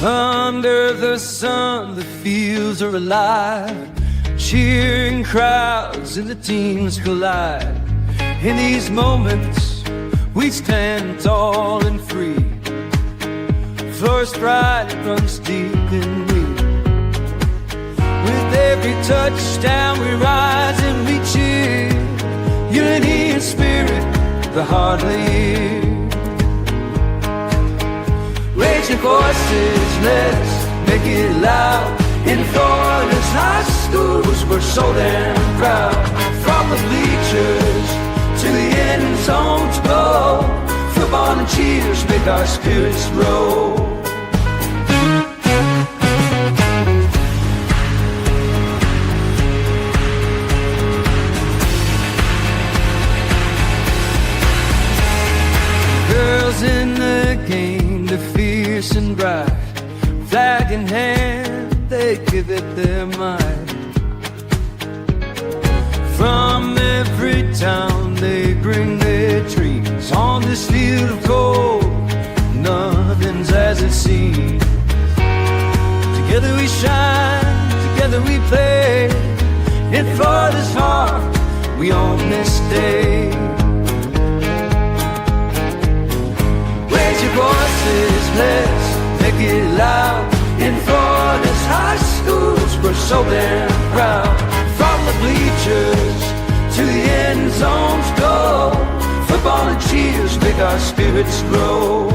Under the sun, the fields are alive. Cheering crowds and the teams collide. In these moments, we stand tall and free. First pride runs deep in me. With every touchdown, we rise and we cheer. Unity and spirit, the heart of the year. Raise your voices, let's make it loud. In Florida's high schools, we're so damn proud. From the bleachers to the end zone to go, football and cheers make our spirits grow. Girls in the game, they're fierce and bright. Flag in hand, they give it their might. From every town they bring their dreams. On this field of gold, nothing's as it seems. Together we shine, together we play. In Florida's heart, we own this day. Raise your voices, let's make it loud. In Florida's high schools, we're so damn proud. From the bleachers to the end zones go, football and cheers make our spirits grow.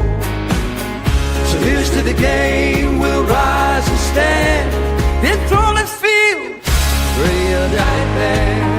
So here's to the game, we'll rise and stand. In Florida's field, real giant band.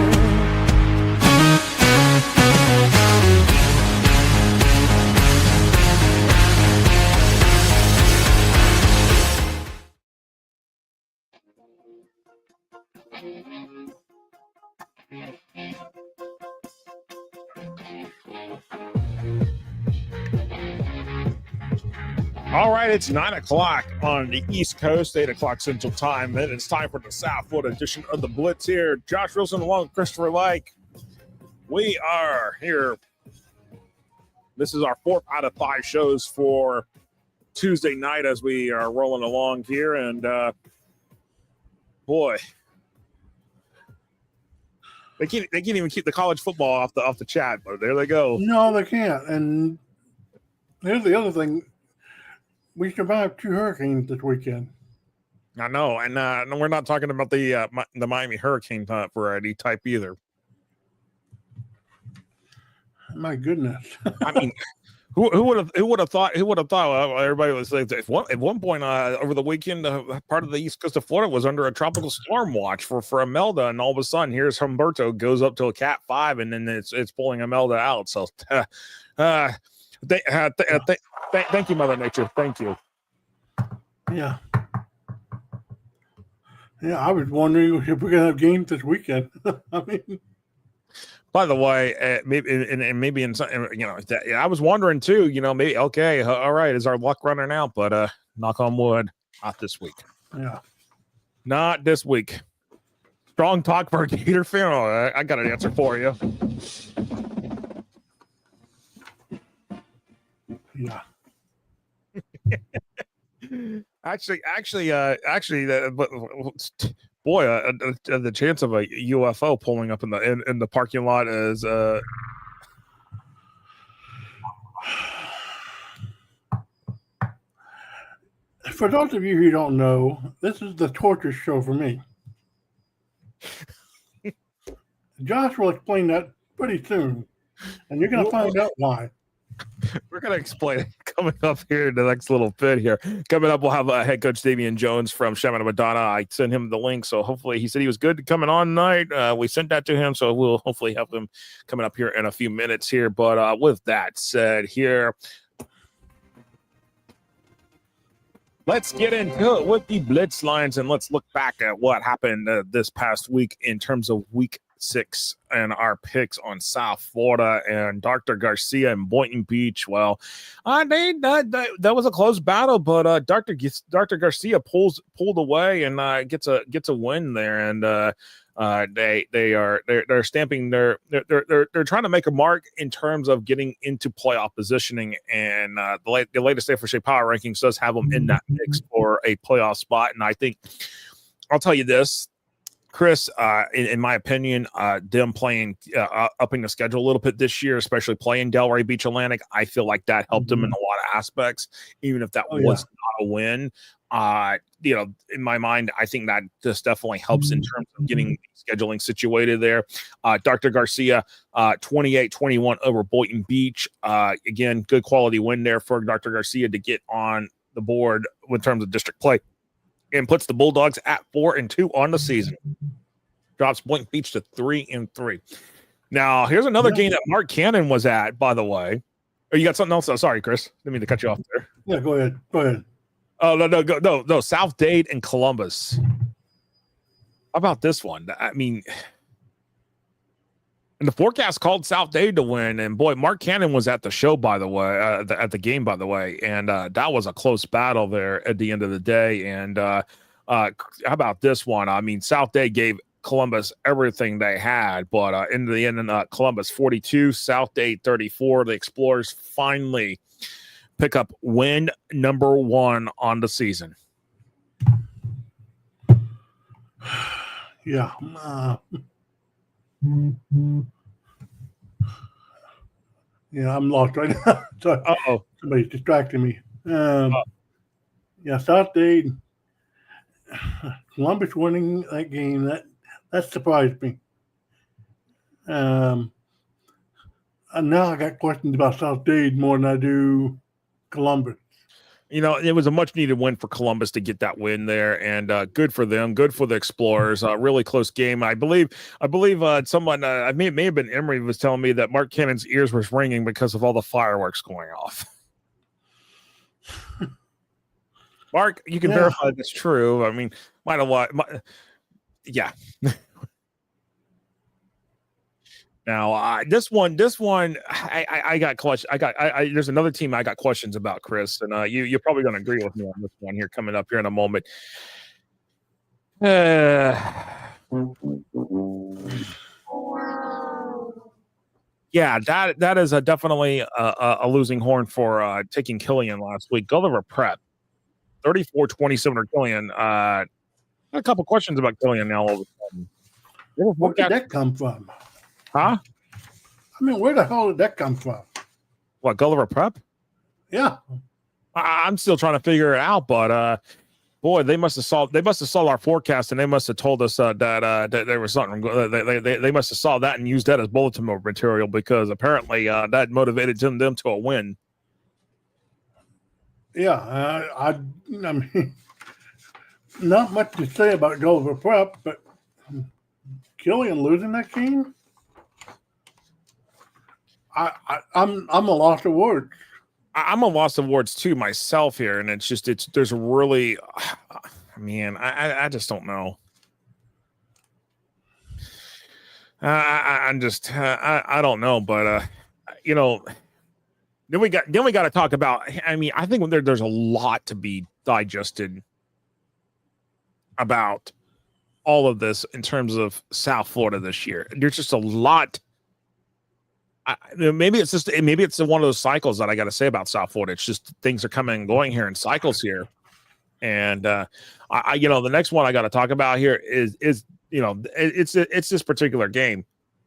All right, it's 9 o'clock on the East Coast, 8 o'clock Central Time. And it's time for the South Florida edition of the Blitz here. Josh Wilson along with Christopher Like. We are here. This is our 4th out of 5 shows for Tuesday night as we are rolling along here. And boy, they can't even keep the college football off the chat, but there they go. No, they can't. And here's the other thing. We survived 2 hurricanes this weekend. I know, and we're not talking about the Miami hurricane variety type either. My goodness! I mean, who would have thought? Everybody was like, at one point over the weekend, part of the East Coast of Florida was under a tropical storm watch for Imelda, and all of a sudden, here's Humberto goes up to a Cat 5, and then it's pulling Imelda out. So, thank you, Mother Nature. Thank you. Yeah. Yeah, I was wondering if we're gonna have games this weekend. I mean, by the way, maybe in some, I was wondering too. Maybe okay, all right, is our luck running out? But knock on wood, not this week. Yeah, not this week. Strong talk for a Gator fan. Oh, I got an answer for you. Yeah. Actually, boy, the chance of a UFO pulling up in the parking lot is For those of you who don't know, this is the torture show for me. Josh will explain that pretty soon, and you're going to find out why. We're going to explain it coming up here in the next little bit here. Coming up, we'll have head coach Dameon Jones from Chaminade-Madonna. I sent him the link, so hopefully he said he was good coming on tonight. We sent that to him, so we'll hopefully have him coming up here in a few minutes here. But with that said here, let's get into it with the Blitz Lines, and let's look back at what happened this past week in terms of week 6 and our picks on South Florida and Dr. Garcia and Boynton Beach. Well, that was a close battle, but Dr. Garcia pulled away and gets a win there. And They're stamping they're trying to make a mark in terms of getting into playoff positioning, and the latest FSA Power Rankings does have them in that mix for a playoff spot. And I think I'll tell you this, Chris, in my opinion, them playing upping the schedule a little bit this year, especially playing Delray Beach Atlantic, I feel like that helped them in a lot of aspects, even if that was not a win. In my mind, I think that this definitely helps in terms of getting scheduling situated there. Dr. Garcia, 28-21 over Boynton Beach. Again, good quality win there for Dr. Garcia to get on the board in terms of district play, and puts the Bulldogs at 4-2 on the season. Drops Boynton Beach to 3-3. Now, here's another game that Mark Cannon was at, by the way. Oh, you got something else? Oh, sorry, Chris. Didn't mean to cut you off there. Yeah, go ahead. Go ahead. Oh, no. South Dade and Columbus. How about this one? I mean, and the forecast called South Dade to win. And boy, Mark Cannon was at the show, by the way, at the game, by the way. And that was a close battle there at the end of the day. And how about this one? I mean, South Dade gave Columbus everything they had, but in the end, Columbus 42, South Dade 34. The Explorers finally pick up win number 1 on the season. Yeah. Yeah, I'm lost right now. Sorry. Somebody's distracting me. Yeah, South Dade, Columbus winning that game, that surprised me. And now I got questions about South Dade more than I do Columbus. You know, it was a much needed win for Columbus to get that win there, and good for them, good for the Explorers. Really close game. I believe someone, it may have been Emery, was telling me that Mark Cannon's ears was ringing because of all the fireworks going off. Mark, you can verify that's true. I mean, yeah. Now, this one, I got questions. There's another team I got questions about, Chris, and you're probably going to agree with me on this one here coming up here in a moment. Yeah, that is definitely a losing horn for taking Killian last week. Gulliver Prep, 34-27 or Killian. A couple questions about Killian now all of a sudden. Where did that come from? Huh? I mean, where the hell did that come from? What, Gulliver Prep? Yeah. I'm still trying to figure it out, but boy, they must have saw our forecast, and they must have told us that there was something. They must have saw that and used that as bulletin board material, because apparently that motivated them to a win. Yeah, I mean, not much to say about Gulliver Prep, but Killian losing that game, I'm a loss of words. I'm a loss of words too myself here, and there's really, man, I just don't know. I don't know, but then we got to talk about. I mean, I think there's a lot to be digested about all of this in terms of South Florida this year. There's just a lot. Maybe it's one of those cycles that I got to say about South Florida. It's just things are coming and going here in cycles here. And the next one I got to talk about here is it's this particular game.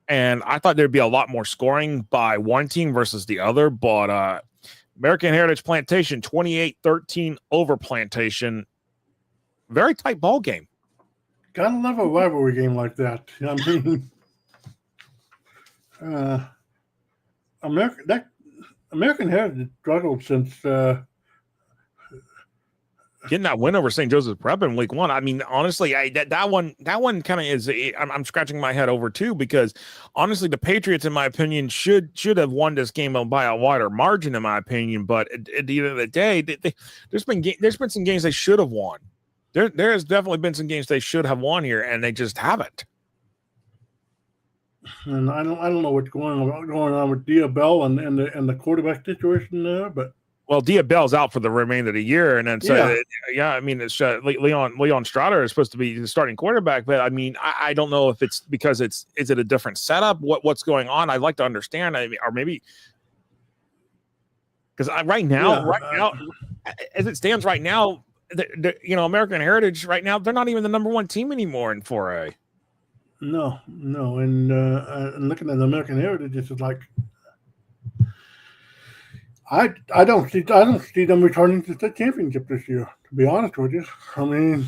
And I thought there'd be a lot more scoring by one team versus the other, but American Heritage Plantation 28-13 over Plantation. Very tight ball game. Gotta love a rivalry game like that. I mean, American Heritage struggled since getting that win over St. Joseph's Prep in week 1. I mean, honestly, that one kind of is. I'm scratching my head over too, because honestly, the Patriots, in my opinion, should have won this game by a wider margin, in my opinion. But at the end of the day, there's been some games they should have won. There has definitely been some games they should have won here, and they just haven't. And I don't know what's going on with Dia Bell and the quarterback situation there, but Well, Diabell's out for the remainder of the year, and then I mean, it's Leon Strader is supposed to be the starting quarterback, but I mean, I don't know if it's because is it a different setup? What's going on? I'd like to understand, or maybe because right now, as it stands right now, American Heritage right now, they're not even the number one team anymore in 4A. No, and looking at the American Heritage, it's like. I don't see them returning to the state championship this year. To be honest with you, I mean,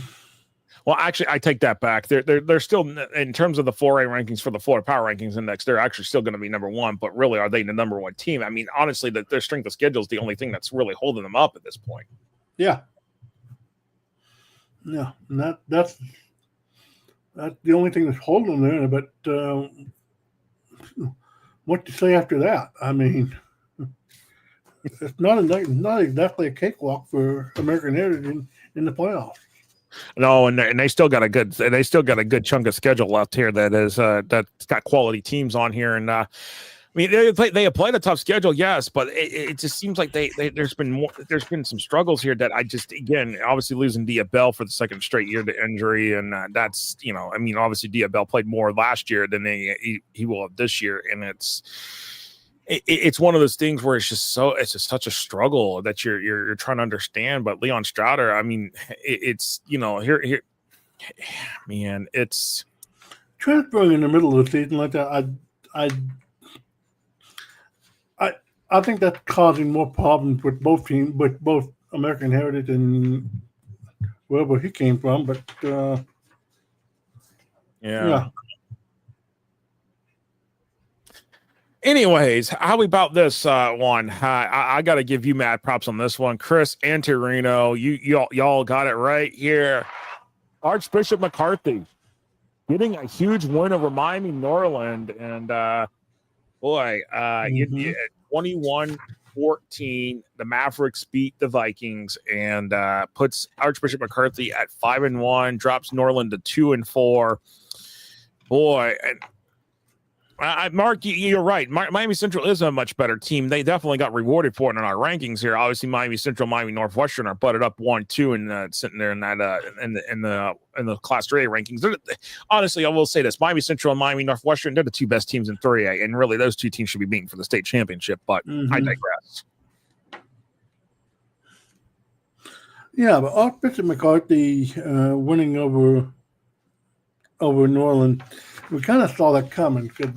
well, actually, I take that back. They're still in terms of the 4A rankings for the Florida Power Rankings Index. They're actually still going to be number one. But really, are they the number one team? I mean, honestly, their strength of schedule is the only thing that's really holding them up at this point. Yeah, and that's the only thing that's holding them there. But what to say after that? I mean. It's not exactly a cakewalk for American Heritage in the playoffs. No, and they still got a good chunk of schedule left here that's got quality teams on here, and I mean they have played a tough schedule, yes, but it just seems like there's been some struggles here that I just obviously losing Diabell for the second straight year to injury, and that's I mean obviously Diabell played more last year than he will have this year, and it's one of those things where it's just such a struggle that you're trying to understand. But Leon Strader, I mean, it's here, man, it's transferring in the middle of the season like that. I think that's causing more problems with both teams, with both American Heritage and wherever he came from. But yeah. Anyways, how about this one? I got to give you mad props on this one, Chris Antorino. Y'all got it right here. Archbishop McCarthy getting a huge win over Miami-Norland, and 21-14. The Mavericks beat the Vikings and puts Archbishop McCarthy at 5-1, drops Norland to 2-4. Boy, and Mark, you're right. Miami Central is a much better team. They definitely got rewarded for it in our rankings here. Obviously, Miami Central, Miami Northwestern are butted up 1-2 and sitting there in that in the Class 3A rankings. Honestly, I will say this: Miami Central and Miami Northwestern, they're the two best teams in 3A, and really those two teams should be beaten for the state championship. But I digress. Yeah, but Archbishop McCarthy winning over Norland. We kind of saw that coming because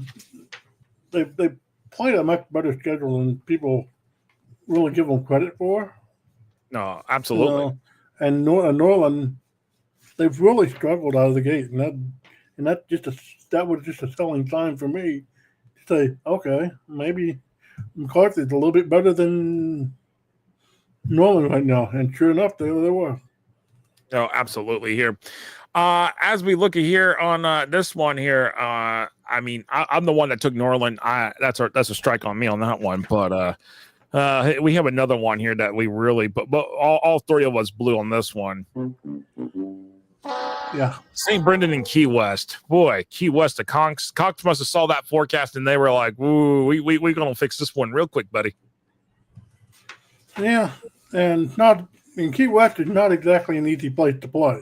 they played a much better schedule than people really give them credit for. No, absolutely. And Norland, they've really struggled out of the gate, and that was just a telling sign for me to say, okay, maybe McCarthy's a little bit better than Norland right now. And sure enough, they were. No, absolutely here. As we look at here on this one here, I mean, I'm the one that took Norland. That's a strike on me on that one. But we have another one here that we really, but all three of us blew on this one. Yeah, St. Brendan and Key West. Boy, Key West, the Conks must have saw that forecast and they were like, "Ooh, we gonna fix this one real quick, buddy." Yeah, and Key West is not exactly an easy place to play.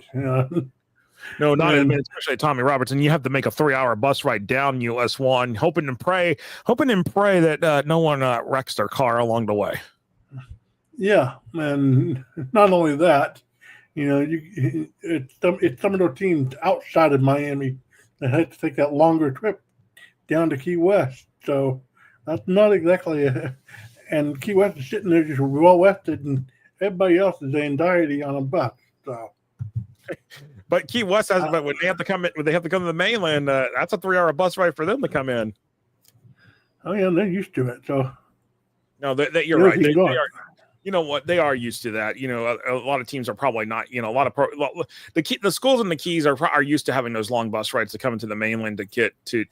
No, not especially Tommy Robertson. You have to make a 3-hour bus ride down US 1, hoping and pray that no one wrecks their car along the way. Yeah, and not only that, it's some of those teams outside of Miami that had to take that longer trip down to Key West. So that's not exactly and Key West is sitting there just well rested, and everybody else is anxiety on a bus. So. But Key West has, but when they have to come to the mainland, that's a 3-hour bus ride for them to come in. Oh yeah, they're used to it. So no, you're right. They are, you know what? They are used to that. A lot of teams are probably not. A lot of the schools in the Keys are used to having those long bus rides to come into the mainland to get to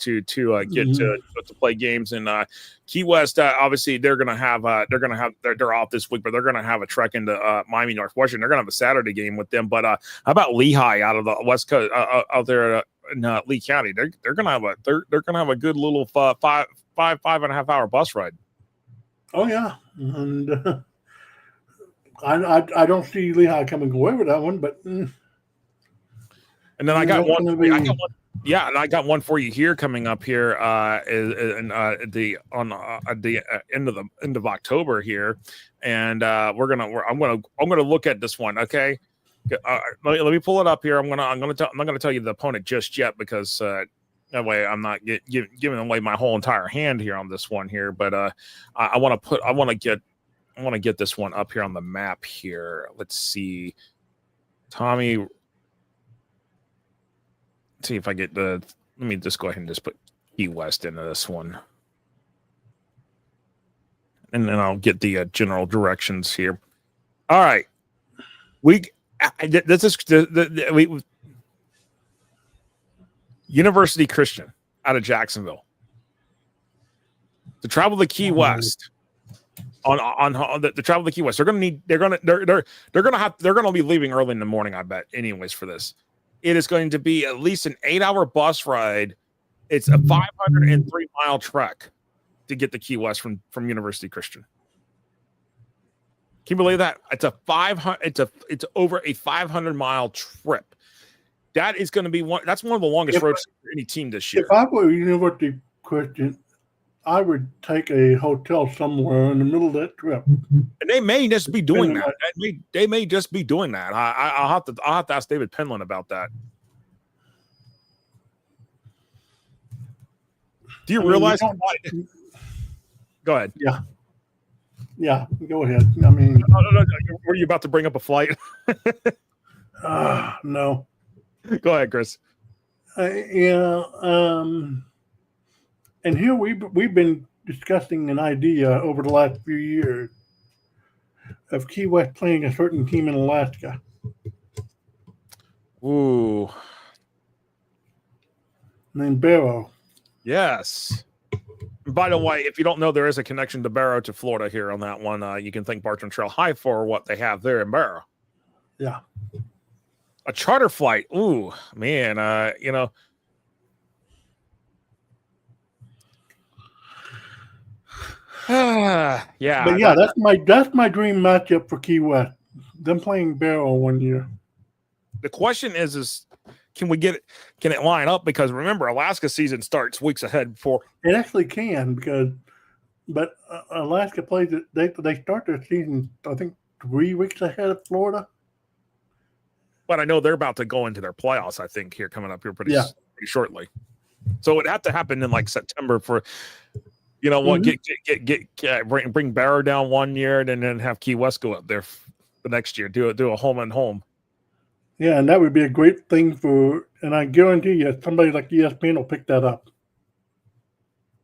play games. And Key West, obviously, they're off this week, but they're gonna have a trek into Miami Northwestern. They're gonna have a Saturday game with them. But how about Lehigh out of the West Coast out there in Lee County? They're gonna have a good little 5.5 hour bus ride. Oh yeah, and I don't see Lehigh coming away with that one, but and then I got one. Yeah, and I got one for you here coming up here in the end of October here, and I'm gonna look at this one. Okay, let me pull it up here. I'm not gonna tell you the opponent just yet because that way I'm not giving away my whole entire hand here on this one here. But I want to get this one up here on the map here. Let's see, Tommy. See if I get let me just go ahead and just put Key West into this one. And then I'll get the general directions here. All right. University Christian out of Jacksonville to travel to Key West on the travel to Key West. They're going to be leaving early in the morning, I bet, anyways, for this. It is going to be at least an 8-hour bus ride. It's a 503-mile trek to get to Key West from University Christian. Can you believe that? It's over a 500-mile trip. That is going to be that's one of the longest roads for any team this year. If I were University Christian, I would take a hotel somewhere in the middle of that trip. And they may just be doing that. They may just be doing that. I'll have to ask David Penland about that. Do you realize? Go ahead. Yeah. Go ahead. I mean, no. Were you about to bring up a flight? No. Go ahead, Chris. And here we've been discussing an idea over the last few years of Key West playing a certain team in Alaska. Ooh. Named Barrow. Yes. By the way, if you don't know, there is a connection to Barrow to Florida here on that one. You can thank Bartram Trail High for what they have there in Barrow. Yeah. A charter flight. Ooh, man. Yeah. But yeah, that's my dream matchup for Key West. Them playing Barrow one year. The question is can it line up? Because remember, Alaska season starts weeks ahead before. It actually can but Alaska plays it. They start their season, I think, 3 weeks ahead of Florida. But I know they're about to go into their playoffs, I think, here coming up here pretty shortly. So it would have to happen in like September for, what, bring Barrow down one year and then have Key West go up there the next year. Do a home and home. Yeah, and that would be a great thing and I guarantee you somebody like ESPN will pick that up.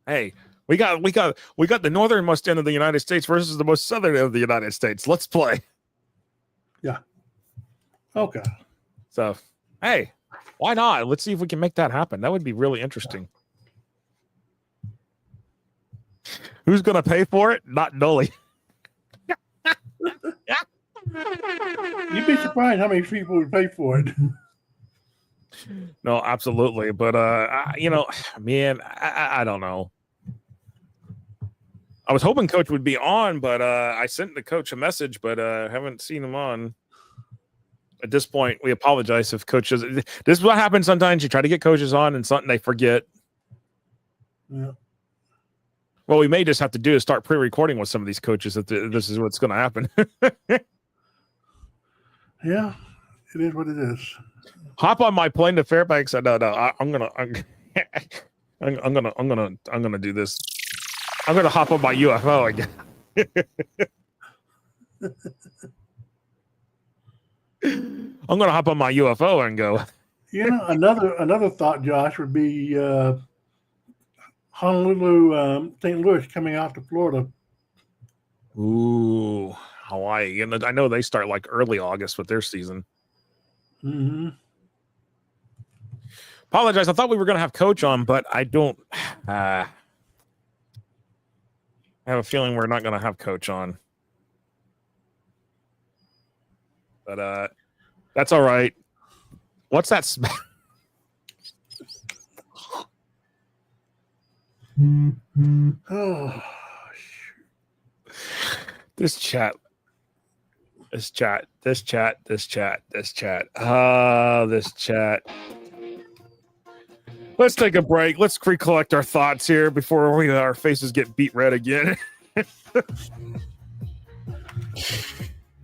Hey, we got the northernmost end of the United States versus the most southern end of the United States. Let's play. Yeah. Okay. So, hey, why not? Let's see if we can make that happen. That would be really interesting. Who's going to pay for it? Not Nolly. You'd be surprised how many people would pay for it. No, absolutely. But, man, I don't know. I was hoping Coach would be on, but I sent the coach a message, but haven't seen him on. At this point, we apologize if coaches. This is what happens sometimes. You try to get coaches on, and something they forget. Yeah. What we may just have to do is start pre-recording with some of these coaches. If this is what's going to happen. Yeah, it is what it is. Hop on my plane to Fairbanks. I'm gonna do this. I'm gonna hop on my UFO again. I'm gonna hop on my UFO and go. Another thought, Josh, would be Honolulu, St. Louis coming out to Florida. Ooh, Hawaii. And I know they start like early August with their season. Mm-hmm. Apologize. I thought we were going to have Coach on, but I don't. I have a feeling we're not going to have Coach on. But that's all right. What's that? Oh, this chat. This chat. Let's take a break. Let's recollect our thoughts here before our faces get beat red again. Because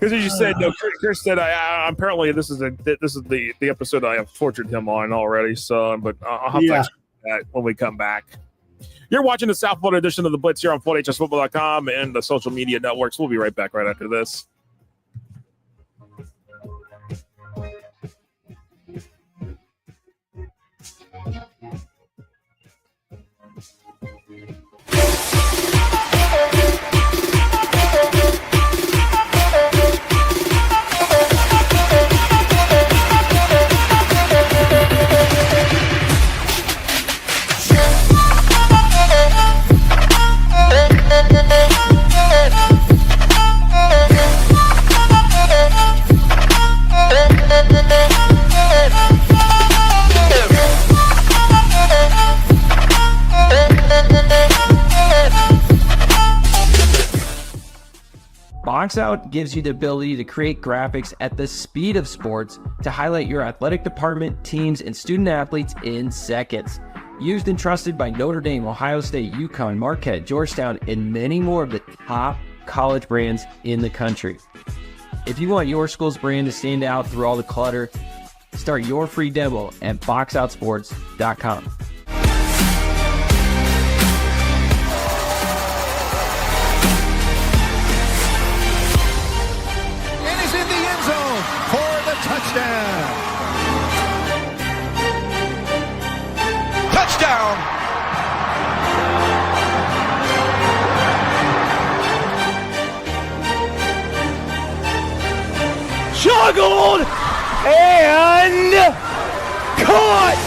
as you said, no, Chris said, apparently this is the episode I have tortured him on already. So, but I'll have to explain that when we come back. You're watching the South Florida edition of the Blitz here on FloatHSFootball.com and the social media networks. We'll be right back right after this. Box Out gives you the ability to create graphics at the speed of sports to highlight your athletic department, teams, and student athletes in seconds. Used and trusted by Notre Dame, Ohio State, UConn, Marquette, Georgetown, and many more of the top college brands in the country. If you want your school's brand to stand out through all the clutter, start your free demo at boxoutsports.com. Touchdown! Touchdown! Juggled and caught!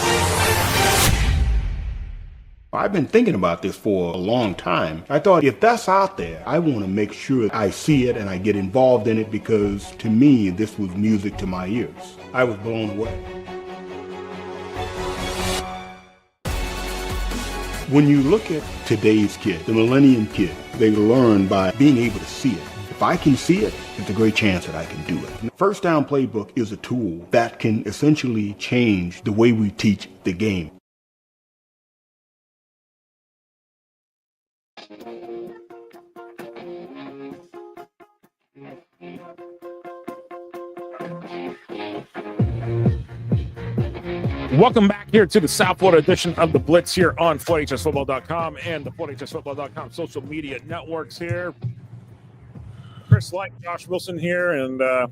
I've been thinking about this for a long time. I thought if that's out there, I want to make sure I see it and I get involved in it because to me, this was music to my ears. I was blown away. When you look at today's kid, the millennium kid, they learn by being able to see it. If I can see it, it's a great chance that I can do it. First Down Playbook is a tool that can essentially change the way we teach the game. Welcome back here to the South Florida edition of the Blitz here on FloatHSFootball.com and the FloatHSFootball.com social media networks here. Chris Light, Josh Wilson here, and the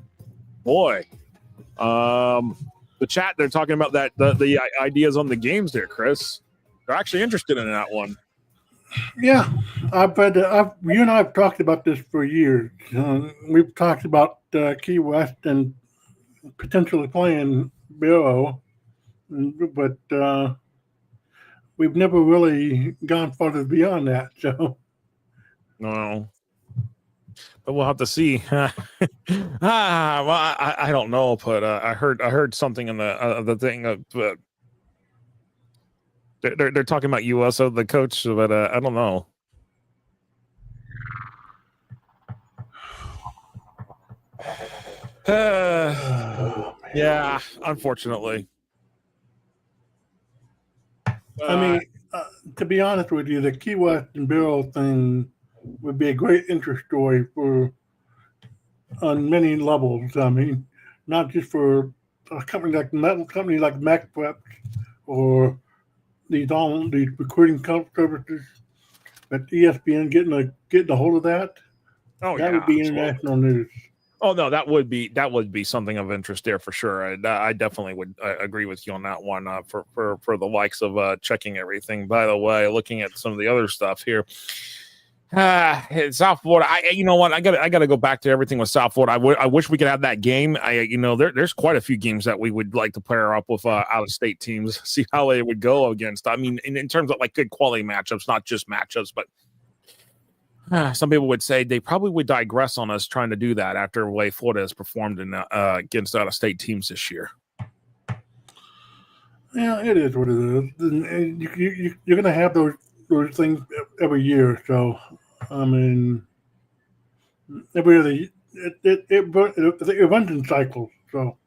chat, they're talking about the ideas on the games there, Chris. They're actually interested in that one. Yeah, you and I have talked about this for years. We've talked about Key West and potentially playing Barrow, but we've never really gone farther beyond that. So, no, but we'll have to see. Well, I don't know, but I heard something in the thing. But they're talking about USO, the coach, but I don't know. Yeah, unfortunately. I mean, to be honest with you, the Key West and Barrow thing would be a great interest story on many levels. I mean, not just for a company like MacPrep or these recruiting services, but ESPN getting a hold of that. Oh, that would be international news. Oh no, that would be something of interest there for sure. I definitely would agree with you on that one. For the likes of checking everything. By the way, looking at some of the other stuff here, South Florida. You know what? I got to go back to everything with South Florida. I wish we could have that game. There's quite a few games that we would like to pair up with out of state teams, see how they would go against. I mean, in terms of like good quality matchups, not just matchups, but. Some people would say they probably would digress on us trying to do that after the way Florida has performed against out-of-state teams this year. Yeah, it is what it is. You're going to have those things every year. So, I mean, every it runs in cycles. So,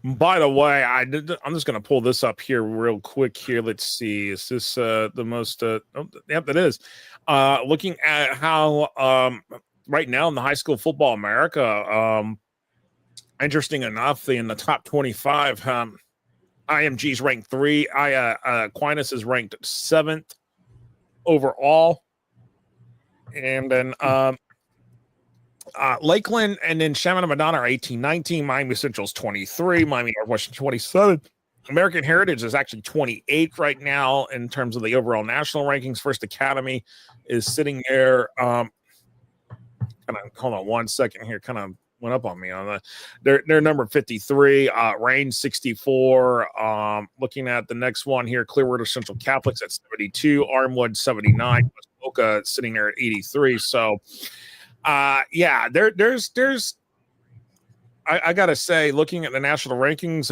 by the way, I'm just going to pull this up here real quick. Here, let's see. Is this the most? Yep, it is. Looking at how right now in the high school football America, interesting enough, in the top 25, IMG's ranked 3. Aquinas is ranked 7th overall, and then Lakeland and then Chaminade-Madonna are 18-19. Miami Central's 23. Miami Northwestern 27. American Heritage is actually 28th right now in terms of the overall national rankings. First Academy is sitting there. Hold on one second here. Kind of went up on me on that. They're number 53. Rain 64. Looking at the next one here, Clearwater Central Catholics at 72. Armwood 79. Boca sitting there at 83. So. There's I gotta say, looking at the national rankings,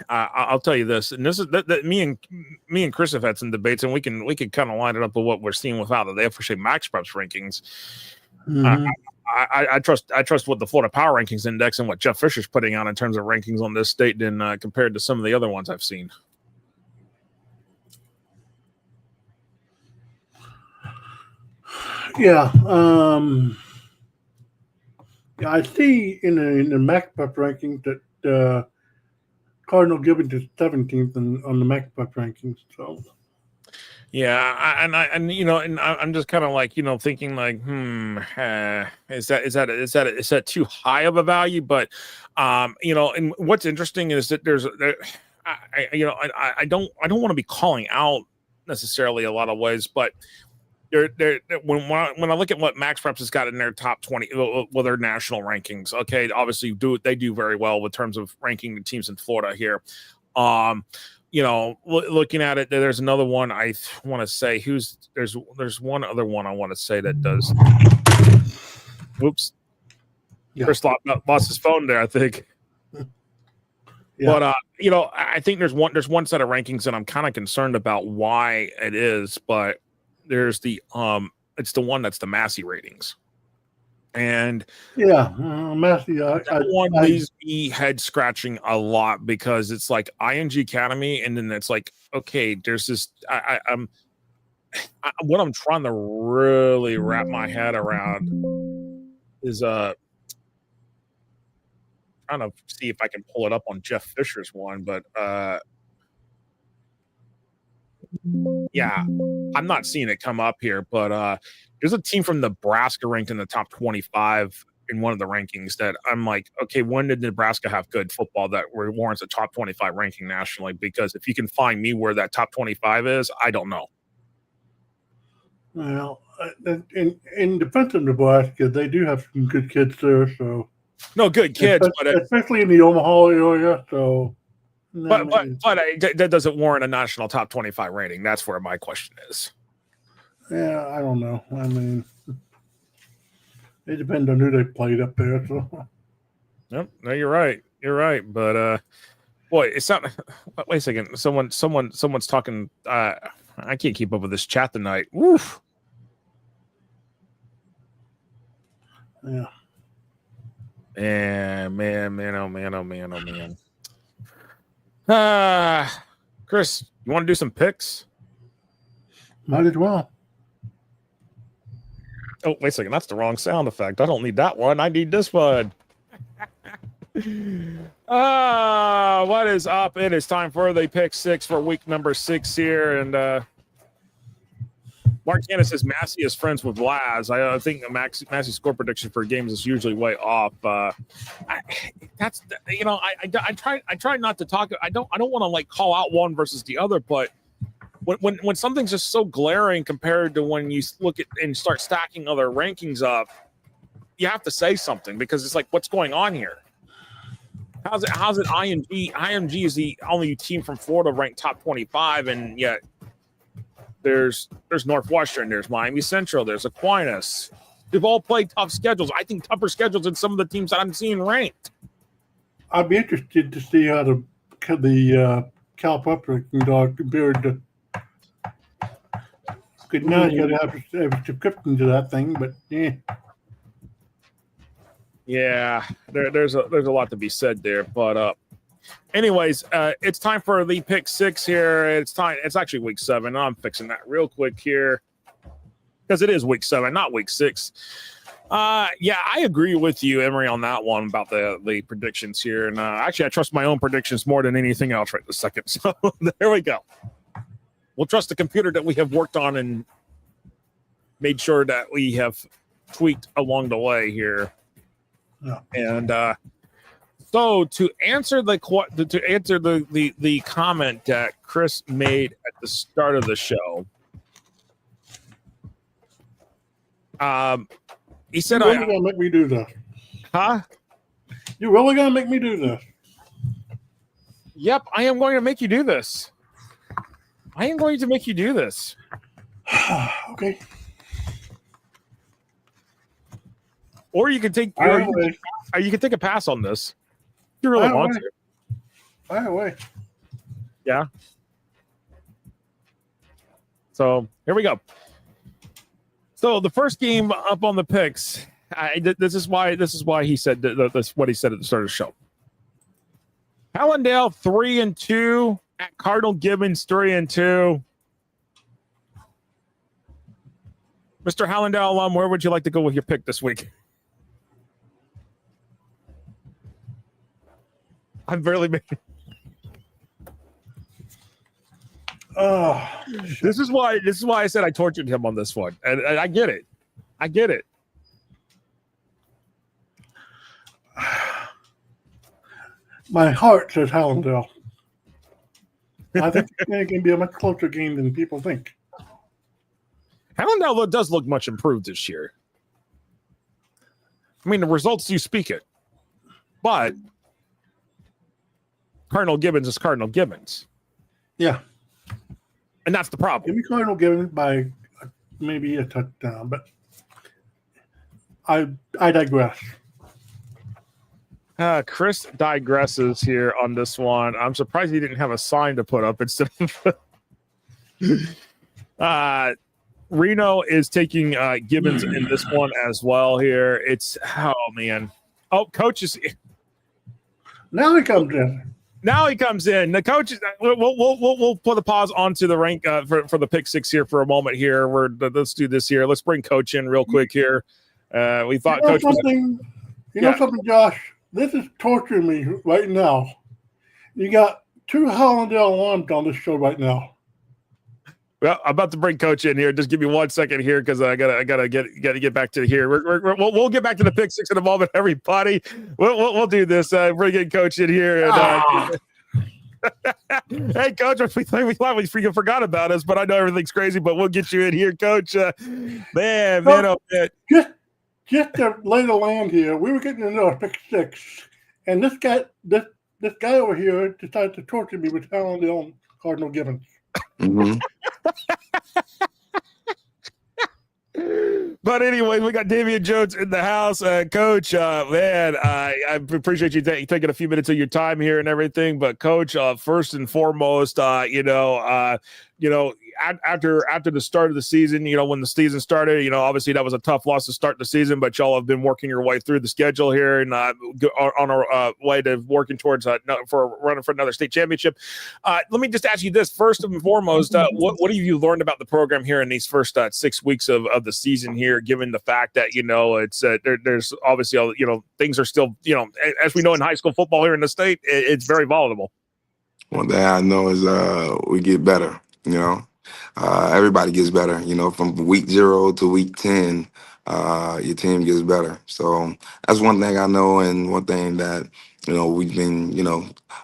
I'll tell you this, and this is that me and Chris have had some debates, and we can kind of line it up with what we're seeing without the official Max Preps rankings. Mm-hmm. I trust what the Florida Power Rankings Index and what Jeff Fisher's putting out in terms of rankings on this state than compared to some of the other ones I've seen. Yeah. I see in the Max Prep rankings that Cardinal Gibbons is 17th on the Max Prep rankings. So, yeah, I'm just kind of like thinking like, is that too high of a value? But and what's interesting is that I don't want to be calling out necessarily a lot of ways, but. When I look at what Max Preps has got in their top 20, well, their national rankings, okay, obviously they do very well in terms of ranking the teams in Florida here. Looking at it, there's another one I want to say. There's one other one I want to say that does. Whoops, yeah. Chris lost his phone there, I think. Yeah. But I think there's one set of rankings that I'm kind of concerned about why it is, but. There's the it's the one that's the Massey ratings, and Massey. That one leaves me head scratching a lot because it's like ING Academy, and then it's like okay, there's this. What I'm trying to really wrap my head around is trying to see if I can pull it up on Jeff Fisher's one, but yeah, I'm not seeing it come up here, but there's a team from Nebraska ranked in the top 25 in one of the rankings that I'm like, okay, when did Nebraska have good football that warrants a top 25 ranking nationally? Because if you can find me where that top 25 is, I don't know. Well, in defense of Nebraska, they do have some good kids there. So no, good kids, especially in the Omaha area. So. But that doesn't warrant a national top 25 rating. That's where my question is. Yeah, I don't know. I mean, it depends on who they played up there. So. Yep. No, you're right. You're right. But boy, it's not. Wait a second. Someone's talking. I can't keep up with this chat tonight. Woof. Yeah. Man. Chris, you want to do some picks? Might as well. Oh, wait a second. That's the wrong sound effect. I don't need that one. I need this one. What is up? It is time for the pick 6 for week number 6 here. And Mark Cannon says Massey is friends with Laz. I think Massey's score prediction for games is usually way off. I try not to talk. I don't want to like call out one versus the other, but when something's just so glaring compared to when you look at and start stacking other rankings up, you have to say something because it's like, what's going on here? How's it IMG? IMG is the only team from Florida ranked top 25, and yet. There's Northwestern, there's Miami Central, there's Aquinas. They've all played tough schedules. I think tougher schedules than some of the teams that I'm seeing ranked. I'd be interested to see how the Cal Pup ranking dog compared to. Now you got to have a subscription to that thing, but yeah. Yeah, there's a lot to be said there, but anyways, it's time for the pick six here. It's actually week 7. I'm fixing that real quick here because it is week 7, not week 6. Yeah, I agree with you, Emery, on that one about the predictions here. And actually, I trust my own predictions more than anything else right this second. So there we go. We'll trust the computer that we have worked on and made sure that we have tweaked along the way here. Yeah. And so to answer the comment that Chris made at the start of the show, he said, "You're really gonna make me do this? Huh? You're really gonna make me do this?" Yep, I am going to make you do this. I am going to make you do this. Okay. Or you can take you can take a pass on this. If you really want to. Fire away. Yeah. So here we go. So the first game up on the picks. This is why he said that's what he said at the start of the show. Hallandale 3-2 at Cardinal Gibbons 3-2. Mr. Hallandale alum, where would you like to go with your pick this week? I'm barely making. This is why I said I tortured him on this one, and I get it. I get it. My heart says Hallandale. I think it can be a much closer game than people think. Hallandale does look much improved this year. I mean, the results do speak it, but Cardinal Gibbons is Cardinal Gibbons. Yeah. And that's the problem. Give me Cardinal Gibbons by maybe a touchdown, but I digress. Chris digresses here on this one. I'm surprised he didn't have a sign to put up instead of Reno is taking Gibbons in this one as well here. It's man. Oh, coach is Now he comes in. The coach. We'll put a pause onto the rank for the pick six here for a moment here. Let's do this here. Let's bring coach in real quick here. We thought coach something. You know something, Josh? This is torturing me right now. You got 2 Hallandale alums on this show right now. Well, I'm about to bring coach in here. Just give me 1 second here because I gotta get back to here. We'll get back to the pick six in a moment, everybody. We'll do this. Bring in coach in here. And, hey, coach, we thought we freaking forgot about us, but I know everything's crazy. But we'll get you in here, coach. Man. Just to lay the land here, we were getting into our pick six, and this guy over here decided to torture me with Hallandale and Cardinal Gibbons. Mm-hmm. But anyway, we got Dameon Jones in the house. Coach, man, I appreciate you taking a few minutes of your time here and everything. But Coach, first and foremost, after the start of the season, when the season started, obviously that was a tough loss to start the season, but y'all have been working your way through the schedule here and on our way to working towards for running for another state championship. Let me just ask you this first and foremost: what have you learned about the program here in these first 6 weeks of the season here? Given the fact that it's there's obviously things are still as we know in high school football here in the state, it's very volatile. One thing I know is we get better. Everybody gets better. From week 0 to week 10, your team gets better. So that's one thing I know, and one thing that we've been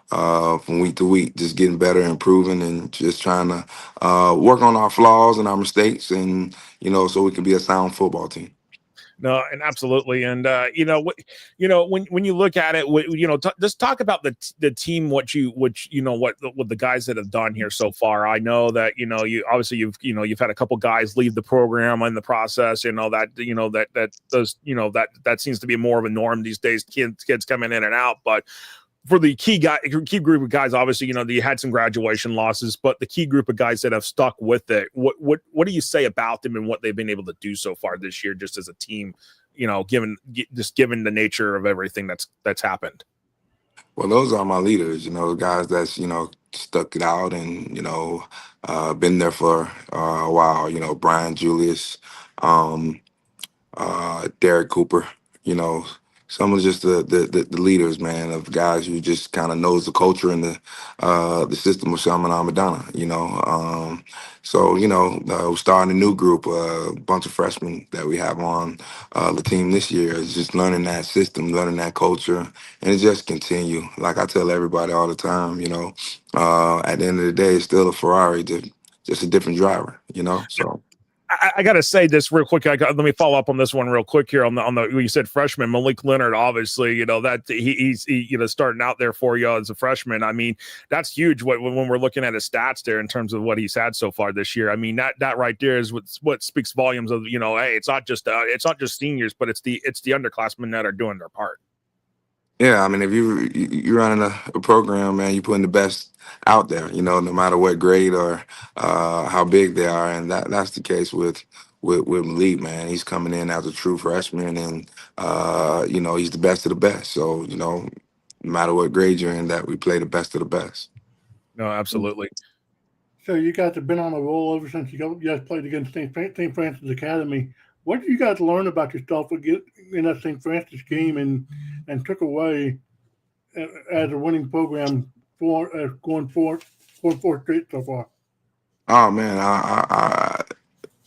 from week to week just getting better, improving, and just trying to work on our flaws and our mistakes, and so we can be a sound football team. No, and absolutely, and when you look at it, just talk about the team, what the guys that have done here so far. I know that you've had a couple guys leave the program in the process. That seems to be more of a norm these days. Kids coming in and out, but for the key group of guys, obviously, you had some graduation losses, but the key group of guys that have stuck with it, what do you say about them and what they've been able to do so far this year, just as a team, given the nature of everything that's happened? Well, those are my leaders, the guys that's, stuck it out and, been there for a while, Brian Julius, um, Derek Cooper, you know, some of just the leaders, man, of guys who just kind of knows the culture and the system of Chaminade-Madonna, So, we're starting a new group, a bunch of freshmen that we have on the team this year is just learning that system, learning that culture, and it just continue. Like I tell everybody all the time, at the end of the day, it's still a Ferrari, just a different driver, so. I got to say this real quick. Let me follow up on this one real quick here on the you said freshman Malik Leonard. Obviously, that he's starting out there for you as a freshman. I mean, that's huge. When we're looking at his stats there in terms of what he's had so far this year. I mean, that right there is what speaks volumes of hey, it's not just seniors, but it's the underclassmen that are doing their part. Yeah, I mean, if you're running a program, man, you're putting the best out there, no matter what grade or how big they are, and that's the case with Malik, man. He's coming in as a true freshman, and he's the best of the best. So no matter what grade you're in, that we play the best of the best. No, absolutely. So you guys have been on a roll ever since you guys played against St. Francis Academy. What did you guys learn about yourself in that St. Francis game and took away as a winning program for going four straight so far? Oh man,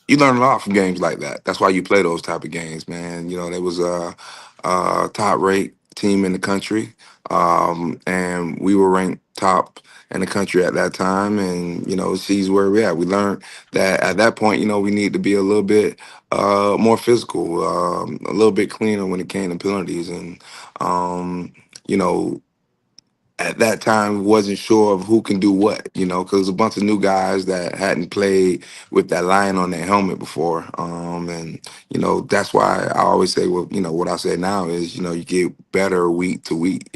you learn a lot from games like that. That's why you play those type of games, man. There was a top rate team in the country, and we were ranked top in the country at that time. And sees where we're at. We learned that at that point, we need to be a little bit more physical, a little bit cleaner when it came to penalties, and at that time wasn't sure of who can do what, because a bunch of new guys that hadn't played with that lion on their helmet before. And, that's why I always say, well, what I say now is, you get better week to week,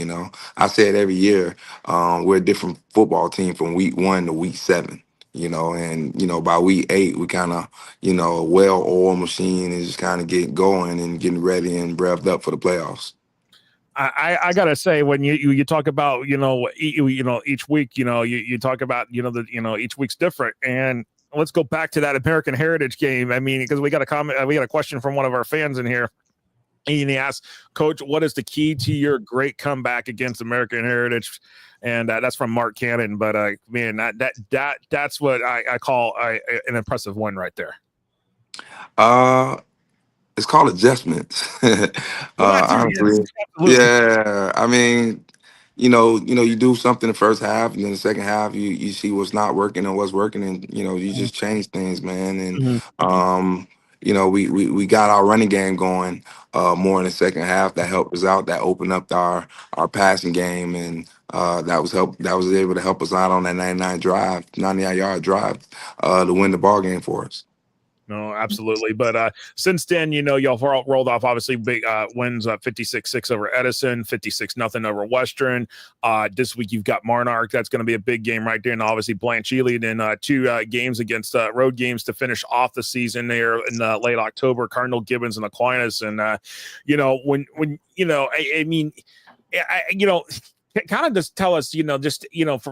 I say it every year, we're a different football team from week 1 to week 7. And by week 8, we kind of, a well-oiled machine and just kind of get going and getting ready and revved up for the playoffs. I gotta say, when you talk about each week, you talk about each week's different, and let's go back to that American Heritage game. I mean, because we got a question from one of our fans in here, and he asked, Coach, what is the key to your great comeback against American Heritage? And that's from Mark Cannon. But man, that's what I call an impressive win right there. It's called adjustments. Honestly, yeah. I mean, you do something the first half, and then the second half, you see what's not working and what's working, and you just change things, man. And we got our running game going more in the second half. That helped us out. That opened up our passing game, and that was able to help us out on that 99-yard drive to win the ball game for us. No, absolutely. But since then, y'all rolled off obviously big wins, 56-6 over Edison, 56-0 over Western. This week you've got Monarch. That's going to be a big game right there. And obviously Blanche Ely, and 2 games against road games to finish off the season there in late October, Cardinal, Gibbons, and Aquinas. And, when I mean, kind of just tell us,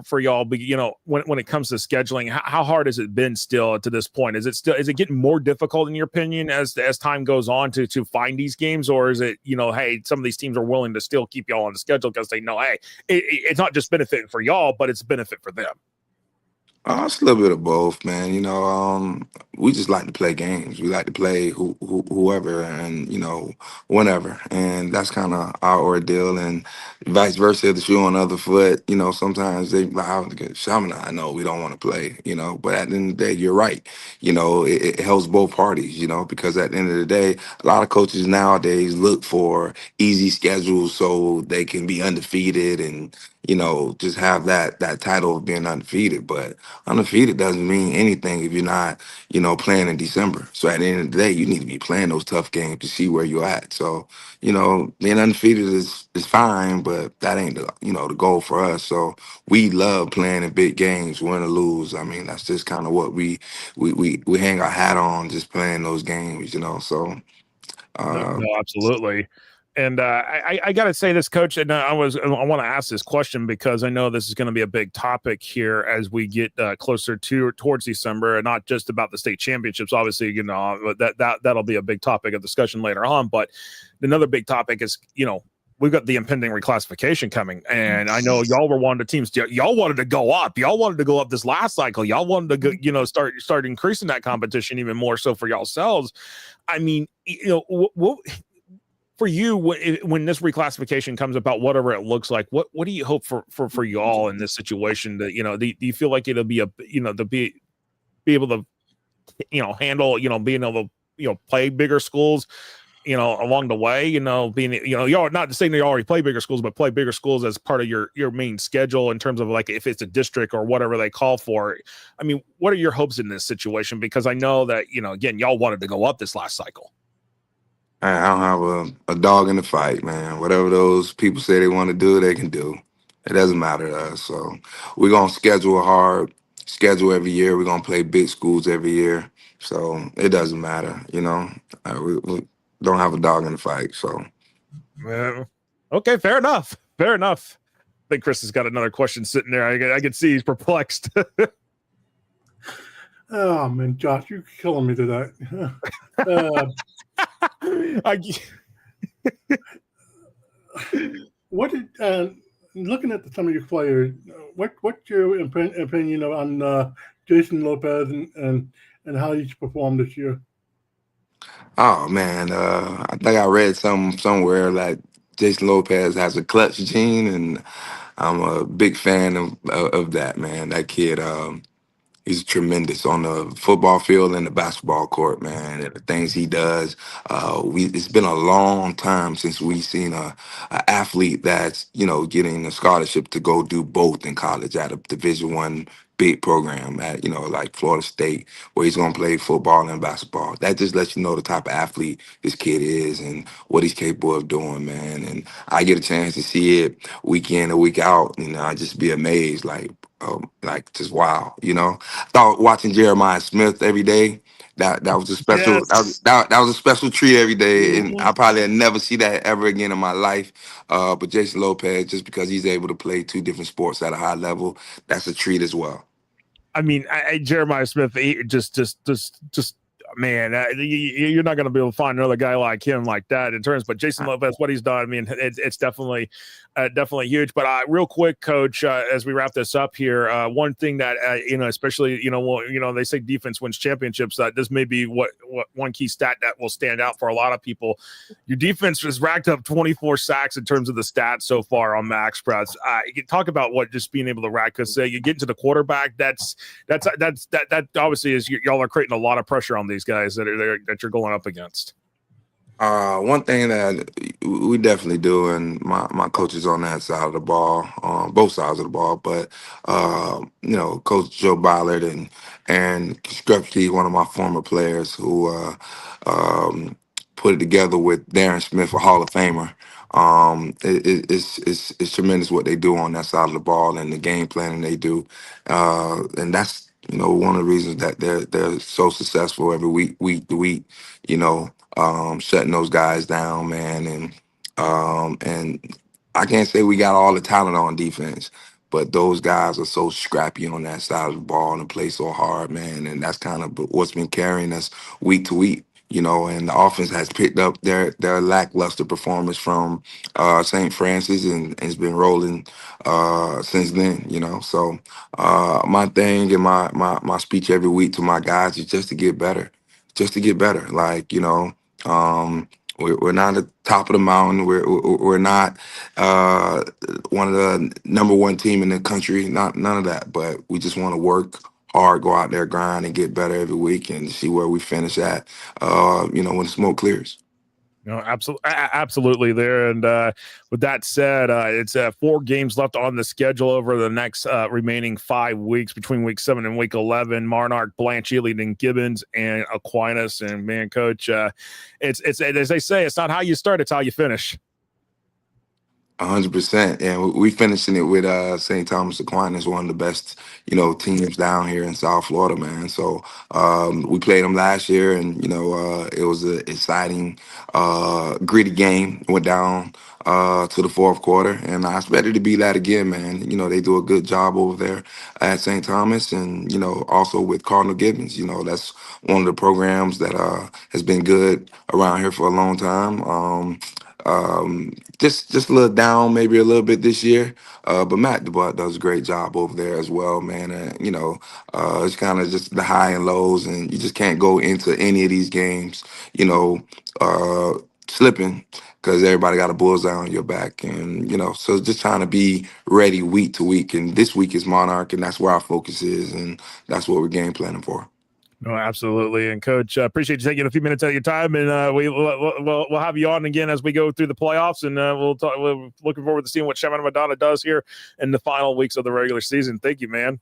for y'all, but when it comes to scheduling, how hard has it been still to this point? Is it getting more difficult in your opinion as time goes on to find these games, or is it, hey, some of these teams are willing to still keep y'all on the schedule because they know, hey, it's not just benefiting for y'all, but it's a benefit for them? It's a little bit of both, man. We just like to play games. We like to play whoever and, whenever. And that's kind of our ordeal. And vice versa, the shoe on the other foot, sometimes they like, I know we don't want to play, but at the end of the day, you're right. It helps both parties, because at the end of the day, a lot of coaches nowadays look for easy schedules so they can be undefeated and, just have that title of being undefeated. But undefeated doesn't mean anything if you're not, playing in December. So at the end of the day, you need to be playing those tough games to see where you're at. So, being undefeated is fine, but that ain't the goal for us. So we love playing in big games, win or lose. I mean, that's just kind of what we hang our hat on, just playing those games, So No, absolutely. And I got to say this, Coach, and I want to ask this question because I know this is going to be a big topic here as we get closer towards December, and not just about the state championships. Obviously, that'll be a big topic of discussion later on. But another big topic is, we've got the impending reclassification coming, and I know y'all were one of the teams. Y'all wanted to go up. Y'all wanted to go up this last cycle. Y'all wanted to go, start increasing that competition even more so for yourselves. I mean, what for you when this reclassification comes about, whatever it looks like, what do you hope for y'all in this situation? That do you feel like it'll be to be able to handle being able to play bigger schools along the way, being y'all not saying they already play bigger schools, but play bigger schools as part of your main schedule in terms of like if it's a district or whatever they call for. I mean, what are your hopes in this situation? Because I know that again, y'all wanted to go up this last cycle. I don't have a dog in the fight, man. Whatever those people say they want to do, they can do. It doesn't matter to us. So we're going to schedule a hard schedule every year. We're going to play big schools every year. So it doesn't matter, we don't have a dog in the fight. So, okay, fair enough. Fair enough. I think Chris has got another question sitting there. I can see he's perplexed. Oh man, Josh, you're killing me today. What did looking at some of your players? What's your opinion on Jason Lopez and how he's performed this year? Oh man, I think I read somewhere like Jason Lopez has a clutch gene, and I'm a big fan of that, man. That kid, he's tremendous on the football field and the basketball court, man. And the things he does, it's been a long time since we've seen a athlete that's getting a scholarship to go do both in college at a Division I big program at like Florida State, where he's going to play football and basketball. That just lets you know the type of athlete this kid is and what he's capable of doing, man. And I get a chance to see it week in and week out, and I just be amazed, like just wow, I thought watching Jeremiah Smith every day, that was a special that was a special treat every day, and I probably had never see that ever again in my life. But Jason Lopez, just because he's able to play two different sports at a high level, that's a treat as well. I mean, Jeremiah Smith, just man, you're not going to be able to find another guy like him like that in terms. But Jason Lopez, what he's done, I mean, it's definitely huge. But real quick, Coach, as we wrap this up here, one thing that especially they say defense wins championships. This may be what one key stat that will stand out for a lot of people. Your defense has racked up 24 sacks in terms of the stats so far on Max Press. You can talk about what just being able to rack, because you get into the quarterback. That obviously is y'all are creating a lot of pressure on these guys that you're going up against. One thing that we definitely do, and my coaches on that side of the ball, both sides of the ball, but Coach Joe Ballard and Aaron Skrupski, one of my former players who put it together with Darren Smith, a Hall of Famer. It's tremendous what they do on that side of the ball and the game planning they do, and that's one of the reasons that they're so successful every week to week. Shutting those guys down, man, and I can't say we got all the talent on defense, but those guys are so scrappy on that side of the ball and play so hard, man, and that's kind of what's been carrying us week to week. And the offense has picked up their lackluster performance from St. Francis and it's been rolling since then. So my thing and my speech every week to my guys is just to get better, Like we're not at the top of the mountain. We're not one of the number one team in the country. None of that. But we just want to work hard, go out there, grind, and get better every week, and see where we finish at. When the smoke clears. No, absolutely there. And with that said, it's 4 games left on the schedule over the next remaining 5 weeks between week 7 and week 11. Marnark, Blanche, leading Gibbons, and Aquinas. And man, Coach, it's as they say, it's not how you start, it's how you finish. 100%. And we finishing it with St. Thomas Aquinas, one of the best, teams down here in South Florida, man. So we played them last year, and it was an exciting, gritty game. Went down to the fourth quarter, and I expect it to be that again, man. They do a good job over there at St. Thomas, and also with Cardinal Gibbons. That's one of the programs that has been good around here for a long time. Just a little down, maybe a little bit this year. But Matt DeButt does a great job over there as well, man. And it's kind of just the high and lows, and you just can't go into any of these games, slipping because everybody got a bullseye on your back, and so just trying to be ready week to week. And this week is Monarch, and that's where our focus is, and that's what we're game planning for. No, absolutely. And Coach, appreciate you taking a few minutes out of your time, and we'll have you on again as we go through the playoffs, and we'll talk. We're looking forward to seeing what Chaminade-Madonna does here in the final weeks of the regular season. Thank you, man.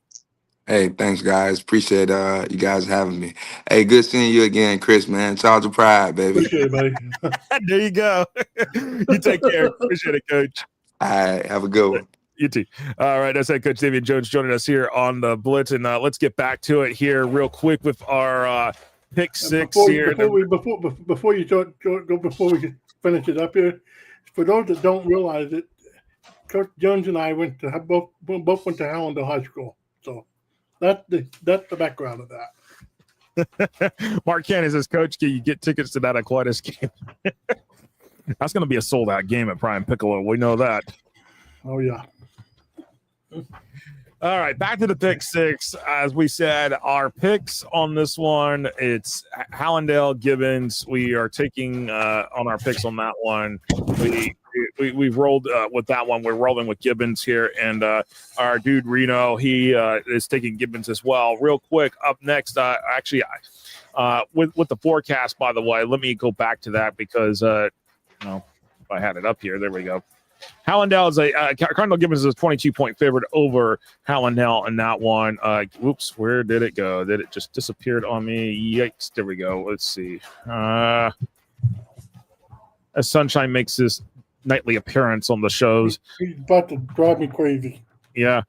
Hey, thanks, guys. Appreciate you guys having me. Hey, good seeing you again, Chris, man. Charge of pride, baby. Appreciate it, buddy. There you go. You take care. Appreciate it, Coach. All right, have a good one. You too. All right, that's Coach Dameon Jones joining us here on the Blitz, and let's get back to it here real quick with our pick six here. Before we finish it up here, for those that don't realize it, Coach Jones and I both went to Hallandale High School, so that's the background of that. Mark Cannon says, Coach, can you get tickets to that Aquinas game? That's going to be a sold-out game at Prime Piccolo. We know that. Oh, yeah. All right, back to the pick six. As we said, our picks on this one, it's Hallandale, Gibbons. We are taking on our picks on that one. We've rolled with that one. We're rolling with Gibbons here, and our dude Reno, he is taking Gibbons as well. Real quick, up next, with the forecast, by the way, let me go back to that because if I had it up here, there we go. Hallandale is Cardinal Gibbons is a 22-point favorite over Hallandale in that one. Whoops, where did it go? Did it just disappeared on me? Yikes! There we go. Let's see. As Sunshine makes his nightly appearance on the shows, He's about to drive me crazy. yeah.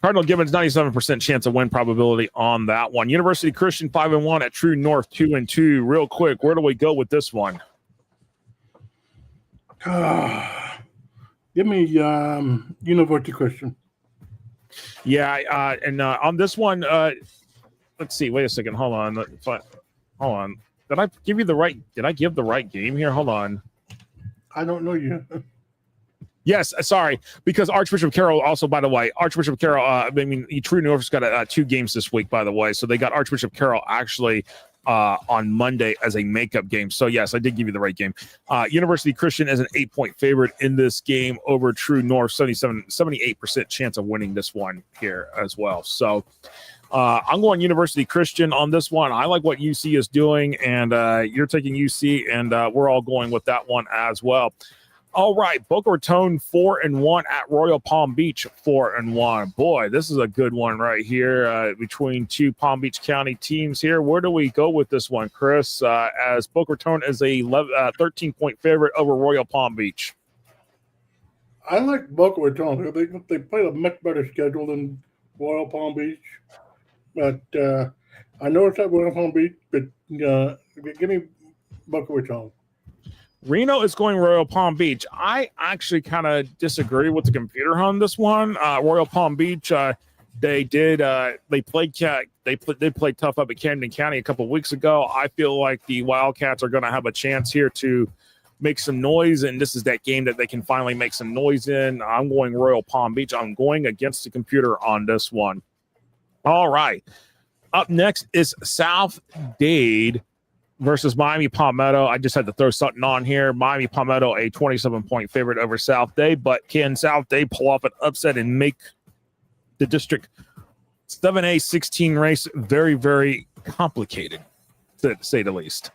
Cardinal Gibbons 97% chance of win probability on that one. University Christian 5-1 at True North 2-2. Real quick, where do we go with this one? Give me University Christian. Yeah, and on this one, let's see. Wait a second. Hold on. Hold on. Did I give you the right? Did I give the right game here? Hold on. I don't know you. Yes, sorry. Because Archbishop Carroll also, by the way, Archbishop Carroll. True North's got 2 games this week, by the way. So they got Archbishop Carroll actually on Monday as a makeup game. So yes, I did give you the right game. University Christian is an 8-point favorite in this game over True North, 78% chance of winning this one here as well. So I'm going University Christian on this one. I like what UC is doing, and you're taking UC, and we're all going with that one as well. All right, Boca Raton 4-1 at Royal Palm Beach 4-1. Boy, this is a good one right here between 2 Palm Beach County teams here. Where do we go with this one, Chris? As Boca Raton is a 13-point favorite over Royal Palm Beach. I like Boca Raton. They played a much better schedule than Royal Palm Beach. But I know it's at Royal Palm Beach, but give me Boca Raton. Reno is going Royal Palm Beach. I actually kind of disagree with the computer on this one. Royal Palm Beach, they played tough up at Camden County a couple weeks ago. I feel like the Wildcats are going to have a chance here to make some noise, and this is that game that they can finally make some noise in. I'm going Royal Palm Beach. I'm going against the computer on this one. All right. Up next is South Dade versus Miami Palmetto. I just had to throw something on here. Miami Palmetto, a 27-point favorite over South Dade, but can South Dade pull off an upset and make the District 7A 16 race very, very complicated, to say the least?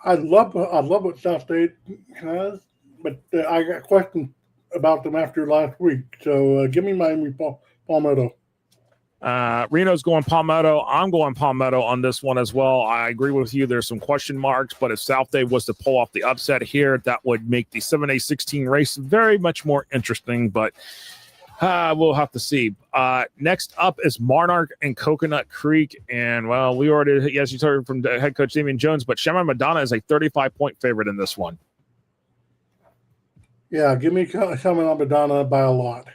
I love what South Dade has, but I got questions about them after last week. So give me Miami Palmetto. Reno's going Palmetto. I'm going Palmetto on this one as well. I agree with you. There's some question marks, but if South Day was to pull off the upset here, that would make the 7A16 race very much more interesting, but we'll have to see. Next up is Monarch and Coconut Creek. And, well, we already, yes, you heard from head coach Dameon Jones, but Chaminade-Madonna is a 35-point favorite in this one. Yeah, give me Chaminade-Madonna by a lot.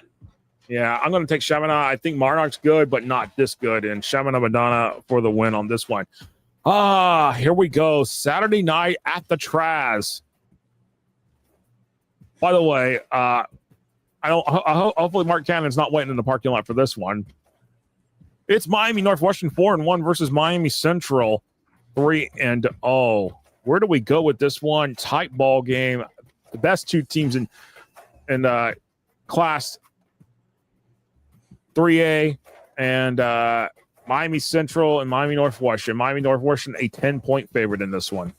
Yeah, I'm going to take Chaminade. I think Monarch's good, but not this good. And Chaminade-Madonna for the win on this one. Here we go. Saturday night at the Traz. By the way, hopefully Mark Cannon's not waiting in the parking lot for this one. It's Miami Northwestern 4-1 versus Miami Central 3-0. Where do we go with this one? Tight ball game. The best two teams in Class 3A, and Miami Central and Miami Northwestern. Miami Northwestern a 10-point favorite in this one.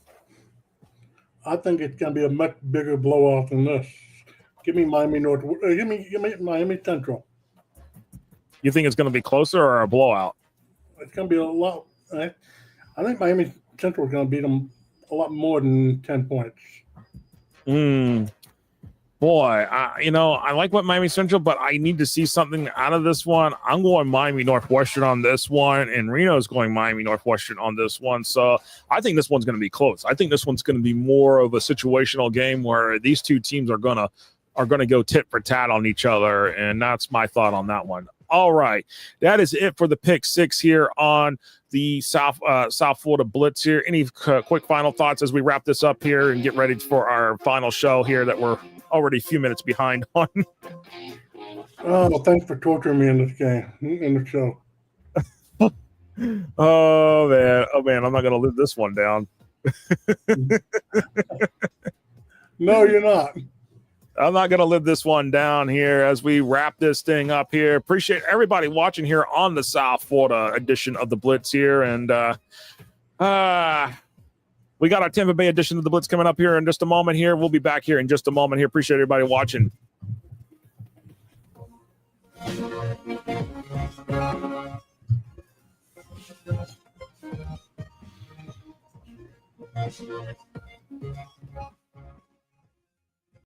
I think it's going to be a much bigger blowout than this. Give me Miami North. Give me Miami Central. You think it's going to be closer or a blowout? It's going to be a lot. I think Miami Central is going to beat them a lot more than 10 points. Boy, I like what Miami Central, but I need to see something out of this one. I'm going Miami Northwestern on this one, and Reno's going Miami Northwestern on this one. So I think this one's going to be close. I think this one's going to be more of a situational game where these two teams are going to go tit for tat on each other, and that's my thought on that one. All right, that is it for the pick six here on the South Florida Blitz here. Any quick final thoughts as we wrap this up here and get ready for our final show here that we're already a few minutes behind on? Oh, thanks for torturing me in this game, in the show. Oh man, I'm not going to live this one down. No, you're not. I'm not going to live this one down here as we wrap this thing up here. Appreciate everybody watching here on the South Florida edition of the Blitz here. And we got our Tampa Bay edition of the Blitz coming up here in just a moment here. We'll be back here in just a moment here. Appreciate everybody watching.